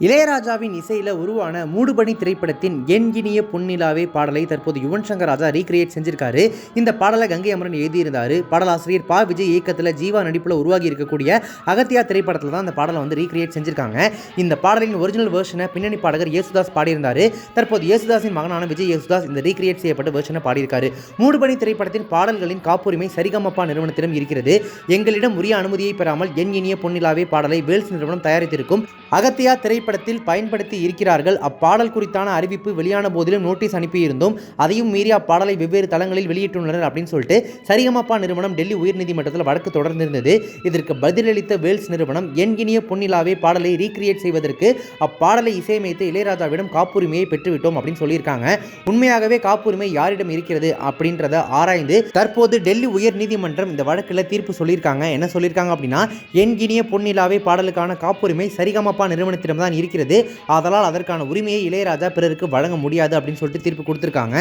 இளையராஜாவின் இசையில் உருவான மூடுபனி திரைப்படத்தின் என் இனிய பொன்னிலாவே பாடலை தற்போது யுவன் சங்கர் ராஜா ரீக்ரியேட் செஞ்சிருக்காரு. இந்த பாடலை கங்கை அமரன் எழுதியிருந்தார். பாடலாசிரியர் பா விஜய் இயக்கத்தில் ஜீவா நடிப்பில் உருவாகி இருக்கக்கூடிய அகத்தியா திரைப்படத்தில் தான் இந்த பாடலை ரீக்ரியேட் செஞ்சிருக்காங்க. இந்த பாடலின் ஒரிஜினல் வெர்ஷனை பின்னணி பாடகர் யேசுதாஸ் பாடியிருந்தார். தற்போது யேசுதாஸின் மகனான விஜய் யேசுதாஸ் இந்த ரீக்ரியேட் செய்யப்பட்ட வெர்ஷனை பாடியிருக்காரு. மூடுபனி திரைப்படத்தின் பாடல்களின் காப்புரிமை சரிகமப்பா நிறுவனத்திடம் இருக்கிறது. எங்களிடம் உரிய அனுமதியை பெறாமல் என் இனிய பொன்னிலாவே பாடலை வேல்ஸ் நிறுவனம் தயாரித்திருக்கும் அகத்தியா திரைப்படத்தில் பயன்படுத்தி இருக்கிறார்கள். அப்பாடல் குறித்தான அறிவிப்பு வெளியான போதிலும் நோட்டீஸ் அனுப்பியிருந்தோம். அதையும் மீறி அப்பாடலை வெவ்வேறு தளங்களில் வெளியிட்டுள்ளனர் அப்படின்னு சொல்லிட்டு சரிகமப்பா நிறுவனம் டெல்லி உயர்நீதிமன்றத்தில் வழக்கு தொடர்ந்திருந்தது. இதற்கு பதிலளித்த வேல்ஸ் நிறுவனம் என் இனிய பொன்னிலாவே பாடலை ரீக்ரியேட் செய்வதற்கு அப்பாடலை இசையமைத்து இளையராஜாவிடம் காப்புரிமையை பெற்றுவிட்டோம் அப்படின்னு சொல்லியிருக்காங்க. உண்மையாகவே காப்புரிமை யாரிடம் இருக்கிறது அப்படின்றத ஆராய்ந்து தற்போது டெல்லி உயர் நீதிமன்றம் இந்த வழக்கில் தீர்ப்பு சொல்லியிருக்காங்க. என்ன சொல்லியிருக்காங்க அப்படின்னா, என் இனிய பொன்னிலாவே பாடலுக்கான காப்புரிமை சரிகமப்பா நிறுவனத்திடம் தான் இருக்கிறது. அதனால் அதற்கான உரிமையை இளையராஜா பிறருக்கு வழங்க முடியாது அப்படின்னு சொல்லிட்டு தீர்ப்பு கொடுத்திருக்காங்க.